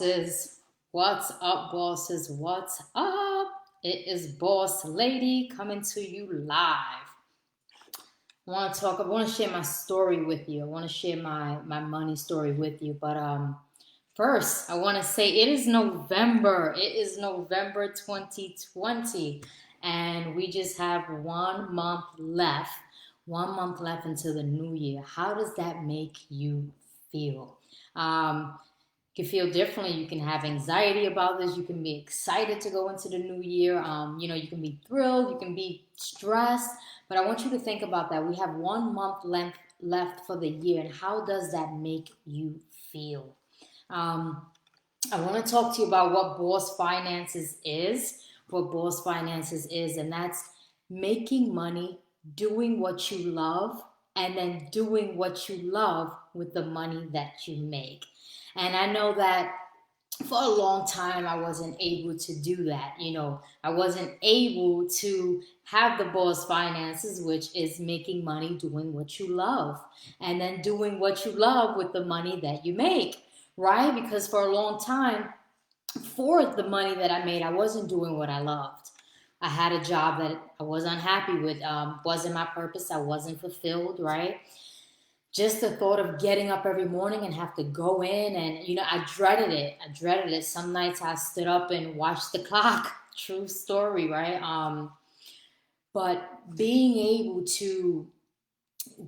bosses? What's up, bosses? What's up? It is Boss Lady coming to you live. I want to share my story with you. I want to share my money story with you. But first, I want to say it is November. It is November 2020, and we just have 1 month left. 1 month left until the new year. How does that make you feel? Um, you can feel differently. You can have anxiety about this. You can be excited to go into the new year. You can be thrilled. You can be stressed. But I want you to think about that. We have 1 month left for the year, and how does that make you feel? Um, I want to talk to you about what Boss Finances is. What Boss Finances is, and that's making money, doing what you love, and then doing what you love with the money that you make. And I know that for a long time I wasn't able to do that. I wasn't able to have the Boss Finances, which is making money doing what you love, and then doing what you love with the money that you make, right? Because for a long time, for the money that I made, I wasn't doing what I loved. I had a job that I was unhappy with, wasn't my purpose. I wasn't fulfilled, right? Just the thought of getting up every morning and have to go in, and I dreaded it. Some nights I stood up and watched the clock. True story, right? But being able to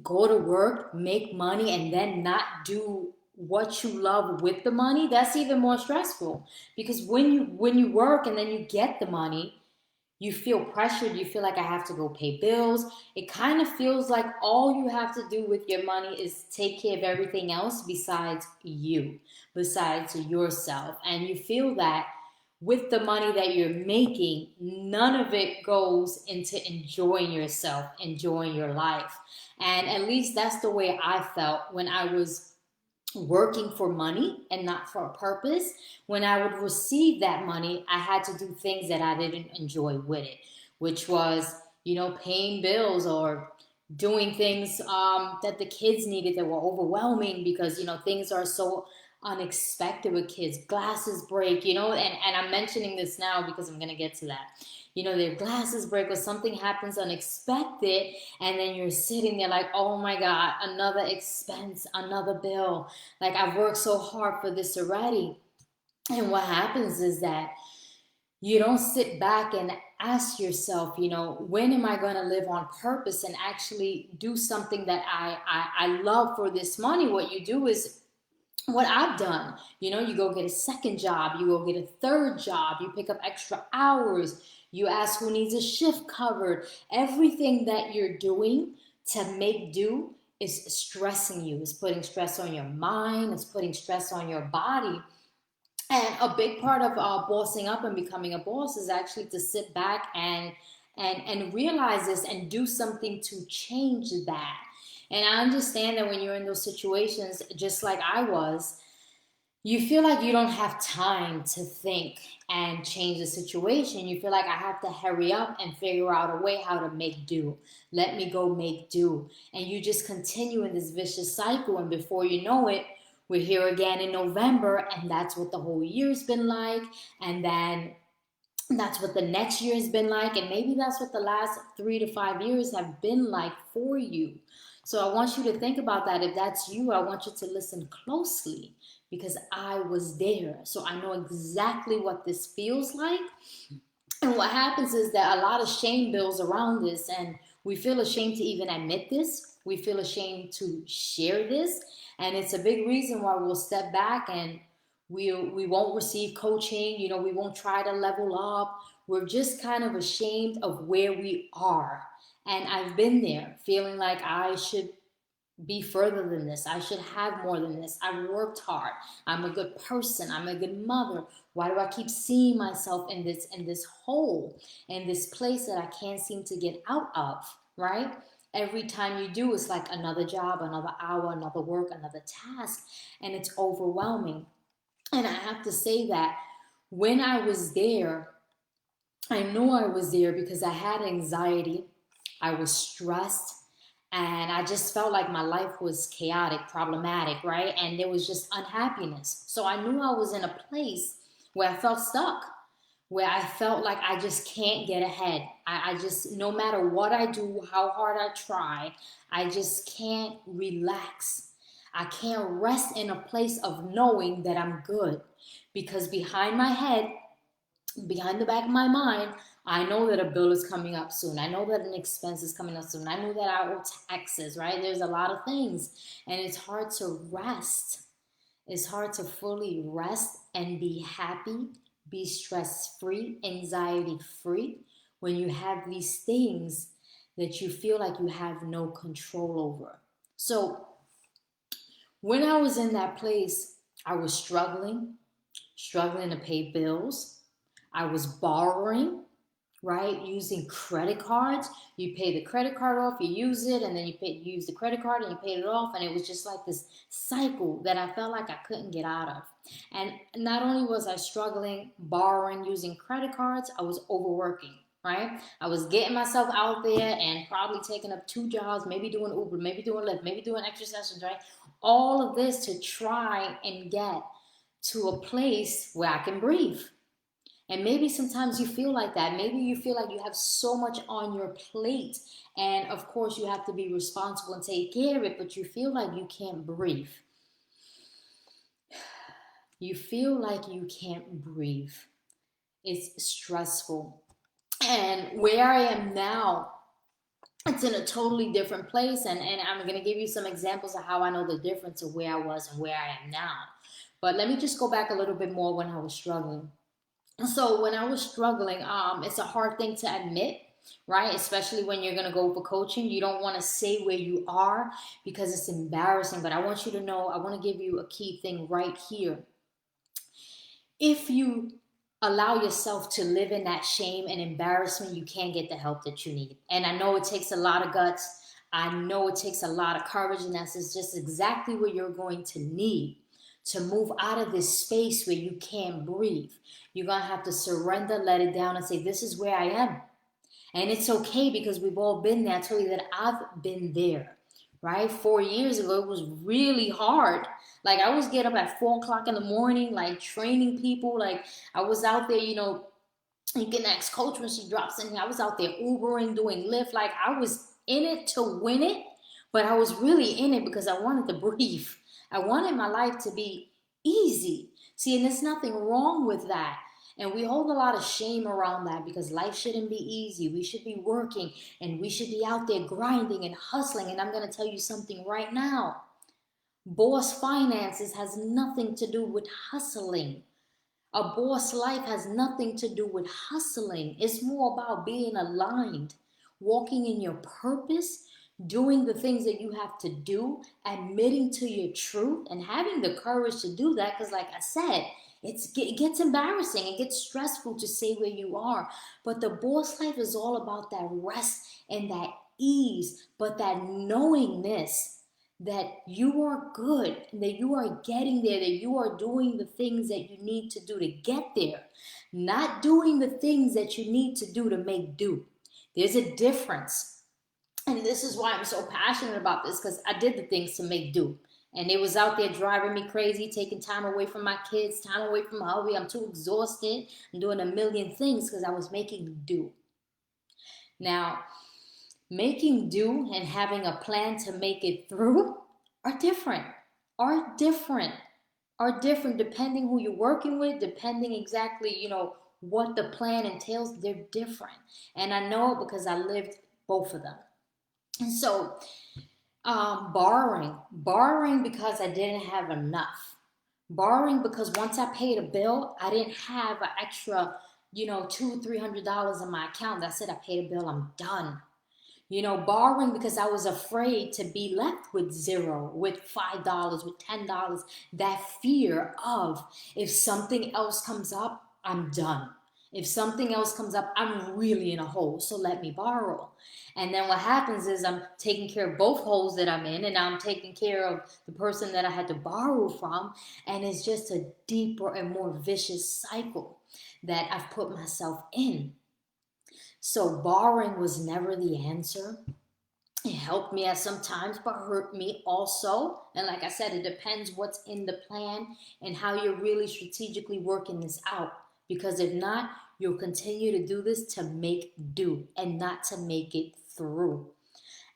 go to work, make money, and then not do what you love with the money, that's even more stressful. Because when you work and then you get the money, you feel pressured. You feel like, I have to go pay bills. It kind of feels like all you have to do with your money is take care of everything else besides you, besides yourself. And you feel that with the money that you're making, none of it goes into enjoying yourself, enjoying your life. And at least that's the way I felt when I was working for money and not for a purpose. When I would receive that money, I had to do things that I didn't enjoy with it, which was, paying bills or doing things that the kids needed that were overwhelming, because, things are so unexpected with kids. Glasses break, and I'm mentioning this now because I'm going to get to that. Their glasses break or something happens unexpected, and then you're sitting there like, oh my God, another expense, another bill. Like, I've worked so hard for this already. And what happens is that you don't sit back and ask yourself, when am I going to live on purpose and actually do something that I love for this money? What you do is what I've done. You go get a second job, you go get a third job, you pick up extra hours, you ask who needs a shift covered. Everything that you're doing to make do is stressing you, is putting stress on your mind, it's putting stress on your body. And a big part of bossing up and becoming a boss is actually to sit back and realize this and do something to change that. And I understand that when you're in those situations, just like I was, you feel like you don't have time to think and change the situation. You feel like, I have to hurry up and figure out a way how to make do. Let me go make do. And you just continue in this vicious cycle. And before you know it, we're here again in November, and that's what the whole year's been like. And then that's what the next year has been like. And maybe that's what the last 3 to 5 years have been like for you. So I want you to think about that. If that's you, I want you to listen closely, because I was there. So I know exactly what this feels like. And what happens is that a lot of shame builds around this, and we feel ashamed to even admit this. We feel ashamed to share this. And it's a big reason why we'll step back and we won't receive coaching. We won't try to level up. We're just kind of ashamed of where we are. And I've been there, feeling like I should be further than this. I should have more than this. I've worked hard. I'm a good person. I'm a good mother. Why do I keep seeing myself in this hole, in this place that I can't seem to get out of, right? Every time you do, it's like another job, another hour, another work, another task, and it's overwhelming. And I have to say that when I was there, I know I was there because I had anxiety, I was stressed, And I just felt like my life was chaotic, problematic, right? And there was just unhappiness. So I knew I was in a place where I felt stuck, where I felt like I just can't get ahead. I just, no matter what I do, how hard I try, I just can't relax. I can't rest in a place of knowing that I'm good. Because behind my head, behind the back of my mind, I know that a bill is coming up soon. I know that an expense is coming up soon. I know that I owe taxes, right? There's a lot of things. And it's hard to rest. It's hard to fully rest and be happy, be stress free, anxiety free when you have these things that you feel like you have no control over. So when I was in that place, I was struggling to pay bills. I was borrowing, right? Using credit cards. You pay the credit card off, you use it, and then you use the credit card and you paid it off. And it was just like this cycle that I felt like I couldn't get out of. And not only was I struggling, borrowing, using credit cards, I was overworking. Right? I was getting myself out there and probably taking up 2 jobs, maybe doing Uber, maybe doing Lyft, maybe doing extra sessions, right? All of this to try and get to a place where I can breathe. And maybe sometimes you feel like that. Maybe you feel like you have so much on your plate. And of course, you have to be responsible and take care of it, but you feel like you can't breathe. You feel like you can't breathe. It's stressful. And where I am now, it's in a totally different place. And I'm going to give you some examples of how I know the difference of where I was and where I am now. But let me just go back a little bit more when I was struggling. So when I was struggling, it's a hard thing to admit, right? Especially when you're going to go for coaching. You don't want to say where you are because it's embarrassing. But I want you to know, I want to give you a key thing right here. If you allow yourself to live in that shame and embarrassment, you can't get the help that you need. And I know it takes a lot of guts. I know it takes a lot of courage, and that's just exactly what you're going to need to move out of this space where you can't breathe. You're going to have to surrender, let it down, and say, this is where I am. And it's okay because we've all been there. I tell you that I've been there, right? 4 years ago, it was really hard. Like I was getting up at 4 o'clock in the morning, like training people. Like I was out there, you can ask coach when she drops in here. I was out there Ubering, doing Lyft. Like I was in it to win it, but I was really in it because I wanted to breathe. I wanted my life to be easy. See, and there's nothing wrong with that. And we hold a lot of shame around that because life shouldn't be easy. We should be working and we should be out there grinding and hustling. And I'm going to tell you something right now. Boss finances has nothing to do with hustling. A boss life has nothing to do with hustling. It's more about being aligned, walking in your purpose, doing the things that you have to do, admitting to your truth, and having the courage to do that. Because, like I said, it gets embarrassing. It gets stressful to say where you are. But the boss life is all about that rest and that ease, but that knowingness that you are good, that you are getting there, that you are doing the things that you need to do to get there, not doing the things that you need to do to make do. There's a difference. And this is why I'm so passionate about this, because I did the things to make do. And it was out there driving me crazy, taking time away from my kids, time away from my hobby. I'm too exhausted. I'm doing a million things because I was making do. Now, making do and having a plan to make it through are different, are different, are different depending who you're working with, depending exactly, what the plan entails. They're different. And I know it because I lived both of them. And so borrowing because I didn't have enough. Borrowing because once I paid a bill, I didn't have an extra, $200-$300 in my account. That said, I paid a bill, I'm done. Borrowing because I was afraid to be left with zero, with $5, with $10. That fear of if something else comes up, I'm done. If something else comes up, I'm really in a hole, so let me borrow. And then what happens is I'm taking care of both holes that I'm in, and I'm taking care of the person that I had to borrow from, and it's just a deeper and more vicious cycle that I've put myself in. So borrowing was never the answer. It helped me at some times, but hurt me also. And like I said, it depends what's in the plan and how you're really strategically working this out. Because if not, you'll continue to do this to make do and not to make it through.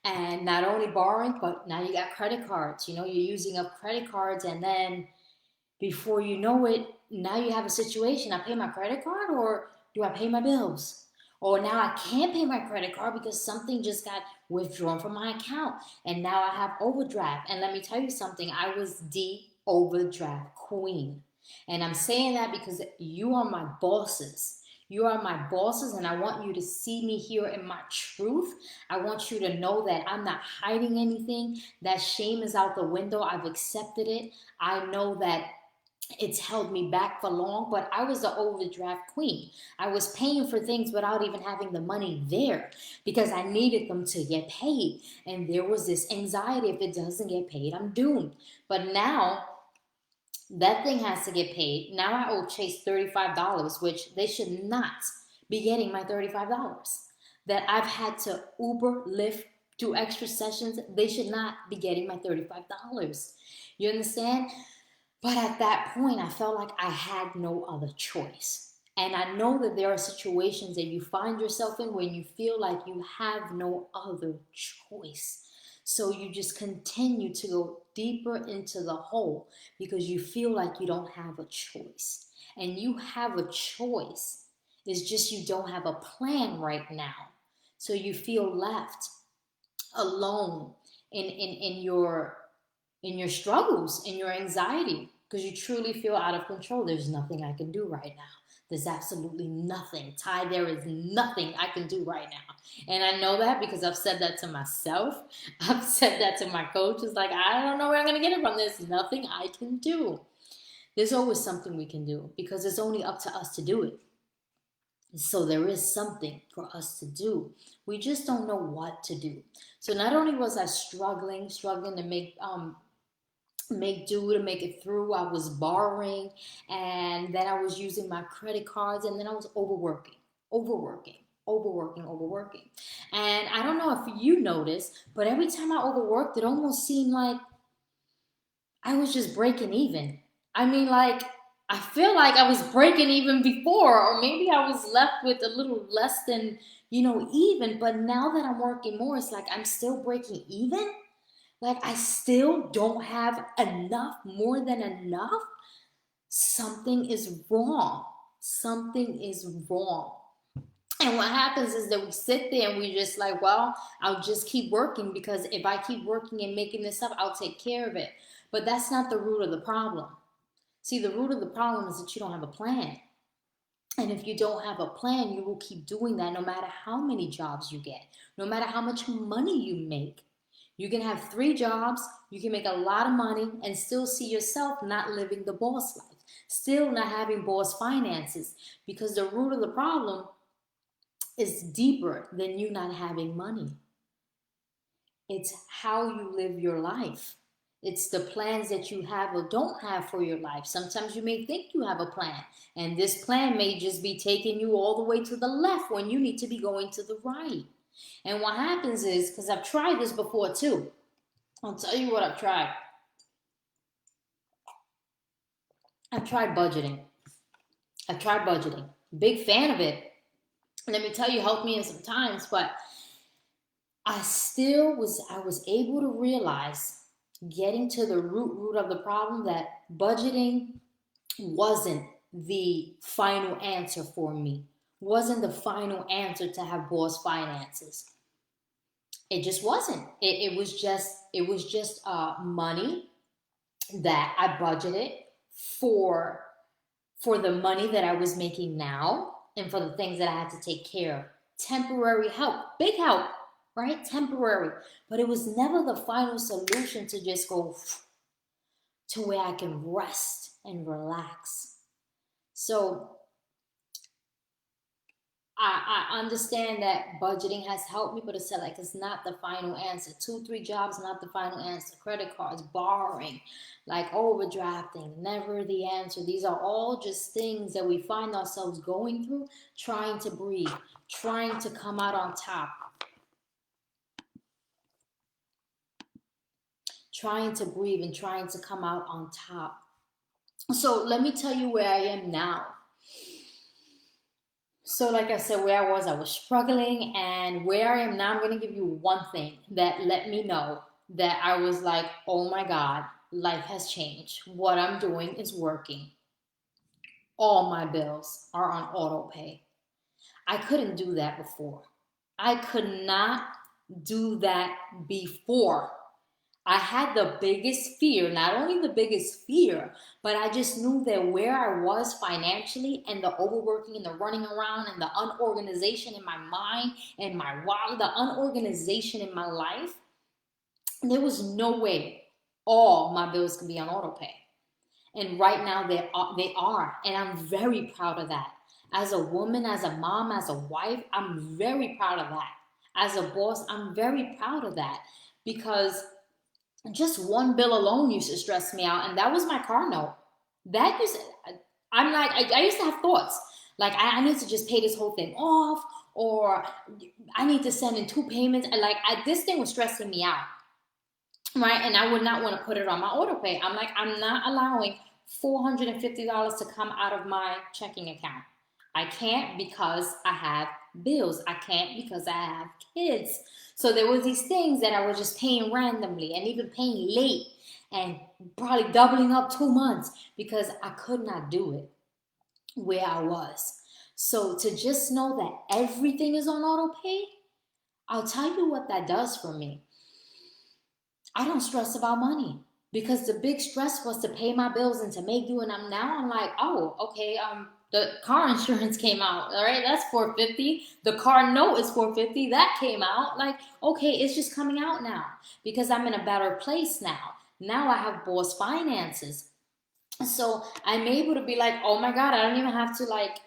And not only borrowing, but now you got credit cards. You're using up credit cards, and then before you know it, now you have a situation. I pay my credit card, or do I pay my bills? Or now I can't pay my credit card because something just got withdrawn from my account. And now I have overdraft. And let me tell you something, I was the overdraft queen. And I'm saying that because you are my bosses. You are my bosses, and I want you to see me here in my truth. I want you to know that I'm not hiding anything. That shame is out the window. I've accepted it. I know that it's held me back for long, but I was the overdraft queen. I was paying for things without even having the money there because I needed them to get paid. And there was this anxiety, if it doesn't get paid, I'm doomed. But now that thing has to get paid. Now I owe Chase $35, which they should not be getting my $35. That I've had to Uber, Lyft, do extra sessions. They should not be getting my $35. You understand? But at that point, I felt like I had no other choice. And I know that there are situations that you find yourself in when you feel like you have no other choice. So you just continue to go deeper into the hole because you feel like you don't have a choice. And you have a choice. It's just you don't have a plan right now. So you feel left alone in your struggles, in your anxiety, because you truly feel out of control. There's nothing I can do right now. There's absolutely nothing. Ty, there is nothing I can do right now. And I know that because I've said that to myself. I've said that to my coach. It's like, I don't know where I'm going to get it from. There's nothing I can do. There's always something we can do because it's only up to us to do it. So there is something for us to do. We just don't know what to do. So not only was I struggling to make do, to make it through, I was borrowing, and then I was using my credit cards, and then I was overworking. And I don't know if you noticed, but every time I overworked, it almost seemed like I was just breaking even. I mean, like, I feel like I was breaking even before, or maybe I was left with a little less than, even. But now that I'm working more, it's like I'm still breaking even. Like, I still don't have enough, more than enough. Something is wrong. Something is wrong. And what happens is that we sit there and we just like, well, I'll just keep working because if I keep working and making this up, I'll take care of it. But that's not the root of the problem. See, the root of the problem is that you don't have a plan. And if you don't have a plan, you will keep doing that no matter how many jobs you get, no matter how much money you make. You can have 3 jobs, you can make a lot of money, and still see yourself not living the boss life, still not having boss finances, because the root of the problem is deeper than you not having money. It's how you live your life. It's the plans that you have or don't have for your life. Sometimes you may think you have a plan, and this plan may just be taking you all the way to the left when you need to be going to the right. And what happens is, because I've tried this before too, I'll tell you what I've tried. I've tried budgeting. Big fan of it. Let me tell you, helped me in some times, but I was able to realize, getting to the root of the problem, that budgeting wasn't the final answer for me. Wasn't the final answer to have boss finances. It just wasn't. It was just money that I budgeted for the money that I was making now and for the things that I had to take care of. Temporary help, big help, right? Temporary. But it was never the final solution to just go to where I can rest and relax. So I understand that budgeting has helped me, but it's not the final answer. 2, 3 jobs, not the final answer. Credit cards, borrowing, like overdrafting, never the answer. These are all just things that we find ourselves going through, trying to breathe, trying to come out on top. trying to breathe and trying to come out on top. So let me tell you where I am now. So, like I said, where I was struggling, and where I am now, I'm going to give you one thing that let me know that I was like, oh my God, life has changed. What I'm doing is working. All my bills are on auto pay. I couldn't do that before. I could not do that before. I had the biggest fear, not only the biggest fear, but I just knew that where I was financially and the overworking and the running around and the unorganization in my mind and my wallet, the unorganization in my life, there was no way all my bills could be on auto pay. And right now they are. And I'm very proud of that. As a woman, as a mom, as a wife, I'm very proud of that. As a boss, I'm very proud of that, because just one bill alone used to stress me out, and that was my car note. That used, I'm like, I used to have thoughts like I need to just pay this whole thing off, or I need to send in 2 payments. And like this thing was stressing me out, right? And I would not want to put it on my auto pay. I'm like, I'm not allowing $450 to come out of my checking account. I can't, because I have bills. I can't because I have kids. So there was these things that I was just paying randomly and even paying late and probably doubling up 2 months because I could not do it where I was. So to just know that everything is on auto pay, I'll tell you what that does for me. I don't stress about money, because the big stress was to pay my bills and to make do. And I'm like, oh, okay, the car insurance came out. All right, that's $450. The car note is $450. That came out. Like, okay, it's just coming out now because I'm in a better place now. Now I have boss finances. So I'm able to be like, oh my God, I don't even have to like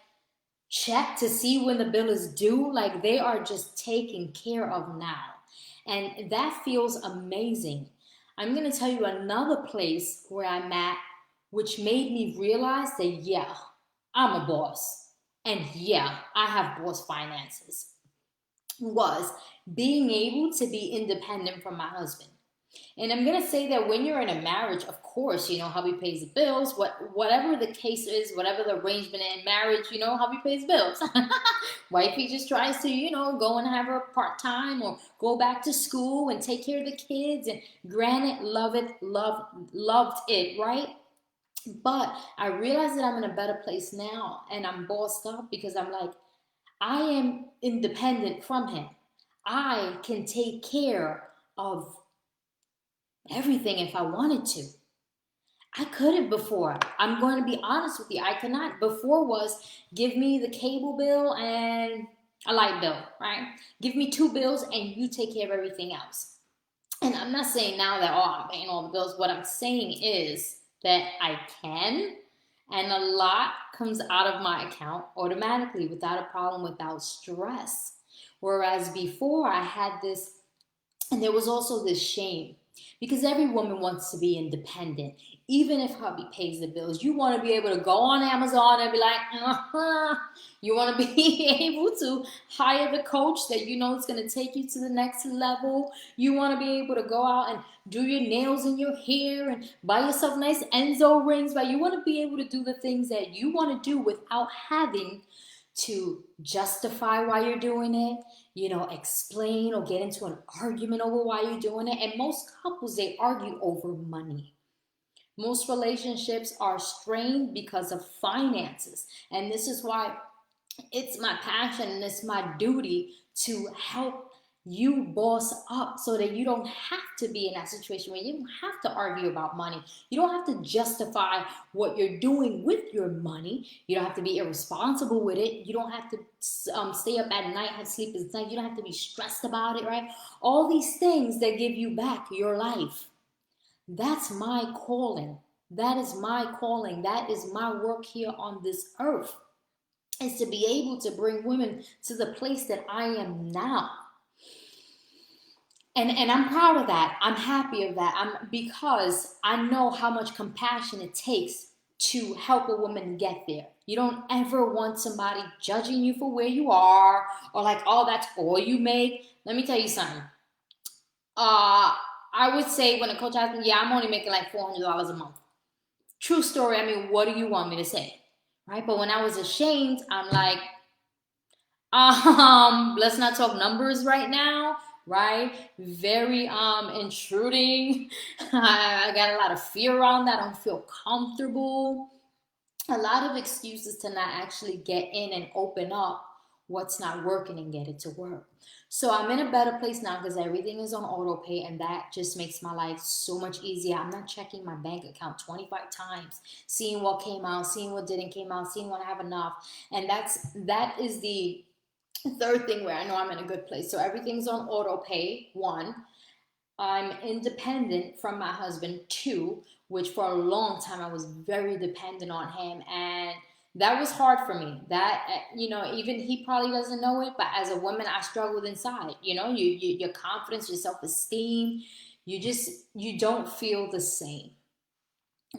check to see when the bill is due. Like, they are just taken care of now. And that feels amazing. I'm going to tell you another place where I'm at, which made me realize that, yeah, I'm a boss. And yeah, I have boss finances. Was being able to be independent from my husband. And I'm gonna say that when you're in a marriage, of course, hubby pays the bills. Whatever the case is, whatever the arrangement in marriage, hubby pays bills. Wifey just tries to, go and have her part time or go back to school and take care of the kids. And granted, loved it, right? But I realize that I'm in a better place now, and I'm bossed up because I'm like, I am independent from him. I can take care of everything if I wanted to. I couldn't before. I'm going to be honest with you. I could not. Before was give me the cable bill and a light bill, right? Give me 2 bills and you take care of everything else. And I'm not saying now that, oh, I'm paying all the bills. What I'm saying is that I can, and a lot comes out of my account automatically without a problem, without stress. Whereas before I had this, and there was also this shame, because every woman wants to be independent. Even if hubby pays the bills, you want to be able to go on Amazon and be like, you want to be able to hire the coach that you know is going to take you to the next level. You want to be able to go out and do your nails and your hair and buy yourself nice Enzo rings. But you want to be able to do the things that you want to do without having to justify why you're doing it, explain or get into an argument over why you're doing it. And most couples, they argue over money. Most relationships are strained because of finances. And this is why it's my passion and it's my duty to help you boss up so that you don't have to be in that situation where you don't have to argue about money. You don't have to justify what you're doing with your money. You don't have to be irresponsible with it. You don't have to stay up at night, have sleepless nights. You don't have to be stressed about it, right? All these things that give you back your life. That's my calling. That is my calling. That is my work here on this earth, is to be able to bring women to the place that I am now. And I'm proud of that. I'm happy of that. Because I know how much compassion it takes to help a woman get there. You don't ever want somebody judging you for where you are, or like, oh, that's all you make. Let me tell you something. I would say when a coach asked me, yeah, I'm only making like $400 a month. True story. I mean, what do you want me to say? Right? But when I was ashamed, I'm like, let's not talk numbers right now, right? Very intruding. I got a lot of fear around that. I don't feel comfortable. A lot of excuses to not actually get in and open up what's not working and get it to work. So I'm in a better place now because everything is on auto pay, and that just makes my life so much easier. I'm not checking my bank account 25 times, seeing what came out, seeing what didn't came out, seeing when I have enough. And that is the third thing where I know I'm in a good place. So everything's on auto pay, one. I'm independent from my husband, two, which for a long time I was very dependent on him. And that was hard for me. That, even he probably doesn't know it, but as a woman, I struggled inside. Your confidence, your self esteem, you don't feel the same.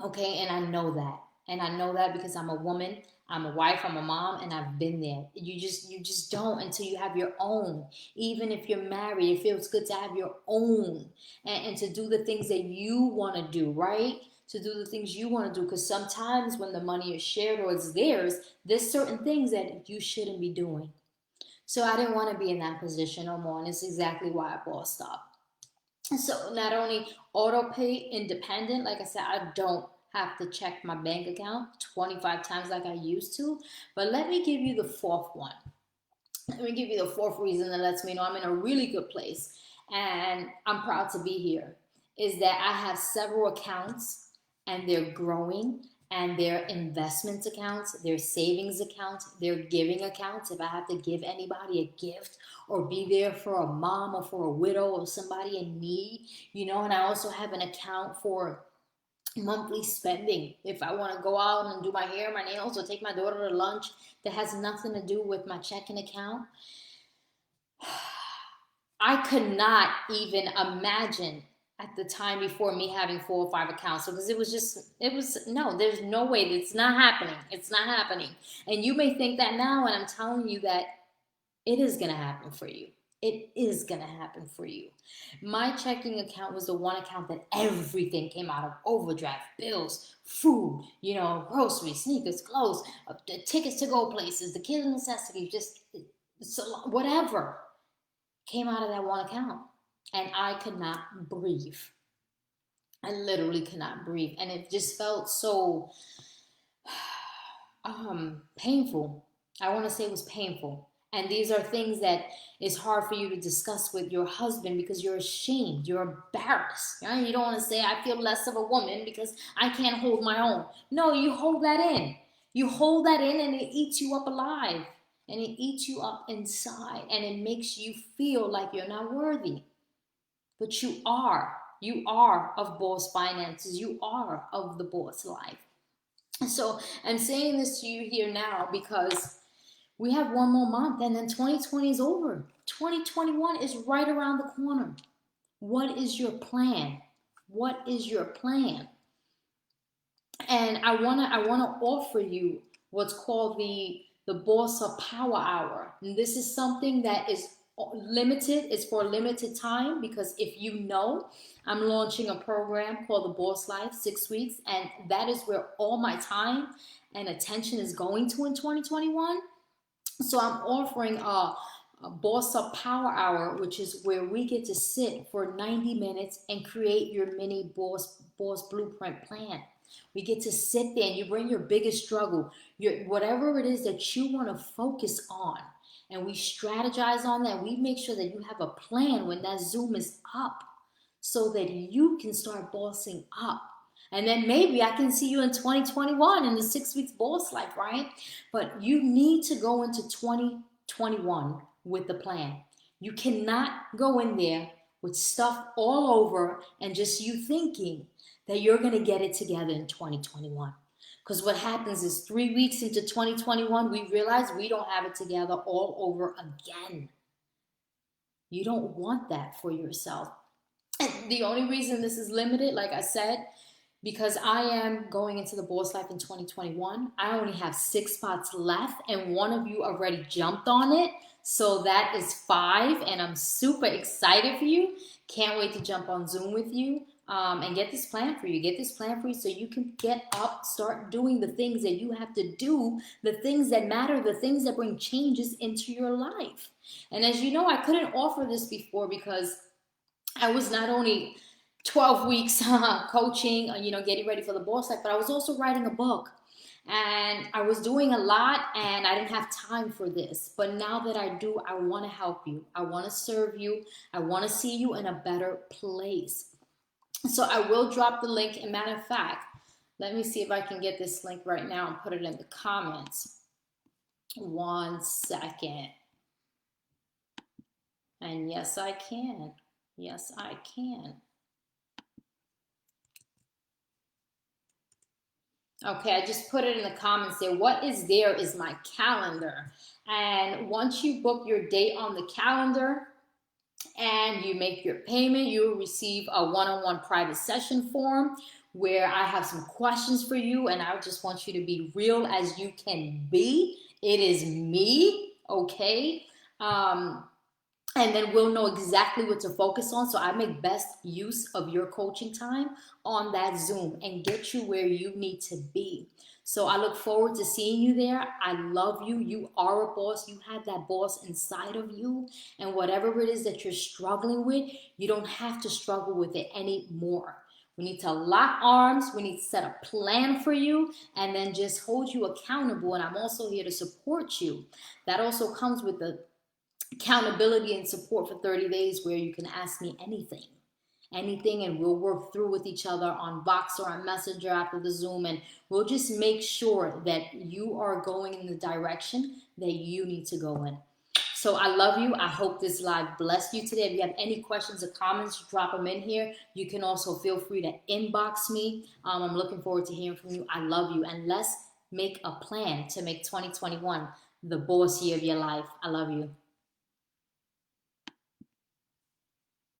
Okay, and I know that. And I know that because I'm a woman, I'm a wife, I'm a mom, and I've been there. You just don't until you have your own. Even if you're married, it feels good to have your own and to do the things that you want to do, right? To do the things you want to do. Because sometimes when the money is shared or it's theirs, there's certain things that you shouldn't be doing. So I didn't want to be in that position no more. And it's exactly why I bossed up. So not only auto pay independent, like I said, I don't have to check my bank account 25 times like I used to. But let me give you the fourth one. Let me give you the fourth reason that lets me know I'm in a really good place and I'm proud to be here. Is that I have several accounts and they're growing, and their investment accounts, their savings accounts, their giving accounts. If I have to give anybody a gift or be there for a mom or for a widow or somebody in need, and I also have an account for monthly spending. If I want to go out and do my hair, my nails, or take my daughter to lunch that has nothing to do with my checking account, I could not even imagine at the time before me having 4 or 5 accounts. So because no, there's no way. It's not happening. It's not happening. And you may think that now, and I'm telling you that it is going to happen for you. It is going to happen for you. My checking account was the one account that everything came out of: overdraft, bills, food, groceries, sneakers, clothes, the tickets to go places, the kids' necessities, just whatever came out of that one account. And I could not breathe. I literally could not breathe. And it just felt so painful. I want to say it was painful. And these are things that is hard for you to discuss with your husband because you're ashamed, you're embarrassed. Right? You don't want to say, I feel less of a woman because I can't hold my own. No, you hold that in. You hold that in and it eats you up alive. And it eats you up inside. And it makes you feel like you're not worthy. But you are. You are of boss finances. You are of the boss life. So I'm saying this to you here now because we have one more month and then 2020 is over. 2021 is right around the corner. What is your plan? What is your plan? And I wanna offer you what's called the Boss Up Power Hour. And this is something that is limited. It's for a limited time because if you know, I'm launching a program called The Boss Life, 6 weeks, and that is where all my time and attention is going to in 2021. So I'm offering a Boss Up Power Hour, which is where we get to sit for 90 minutes and create your mini boss blueprint plan. We get to sit there and you bring your biggest struggle, whatever it is that you want to focus on. And we strategize on that. We make sure that you have a plan when that Zoom is up so that you can start bossing up. And then maybe I can see you in 2021 in the 6 weeks boss life, right? But you need to go into 2021 with the plan. You cannot go in there with stuff all over and just you thinking that you're going to get it together in 2021. Because what happens is 3 weeks into 2021, we realize we don't have it together all over again. You don't want that for yourself. And the only reason this is limited, like I said, because I am going into the Boss Life in 2021. I only have 6 spots left, and one of you already jumped on it. So that is 5, and I'm super excited for you. Can't wait to jump on Zoom with you and get this plan for you. Get this plan for you so you can get up, start doing the things that you have to do, the things that matter, the things that bring changes into your life. And as you know, I couldn't offer this before because I was not only 12 weeks coaching, getting ready for the Boss Life, but I was also writing a book. And I was doing a lot and I didn't have time for this. But now that I do, I want to help you. I want to serve you. I want to see you in a better place. So I will drop the link. And matter of fact, let me see if I can get this link right now and put it in the comments. 1 second. And yes, I can. Yes, I can. Okay, I just put it in the comments there. What is there is my calendar. And once you book your date on the calendar and you make your payment, you will receive a one-on-one private session form where I have some questions for you, and I just want you to be real as you can be. It is me, okay? And then we'll know exactly what to focus on. So I make best use of your coaching time on that Zoom and get you where you need to be. So I look forward to seeing you there. I love you. You are a boss. You have that boss inside of you. And whatever it is that you're struggling with, you don't have to struggle with it anymore. We need to lock arms. We need to set a plan for you and then just hold you accountable. And I'm also here to support you. That also comes with the accountability and support for 30 days where you can ask me anything, and we'll work through with each other on Vox or on Messenger after the Zoom, and we'll just make sure that you are going in the direction that you need to go in. So I love you. I hope this live blessed you today. If you have any questions or comments, drop them in here. You can also feel free to inbox me. I'm looking forward to hearing from you. I love you, and let's make a plan to make 2021 the boss year of your life. I love you.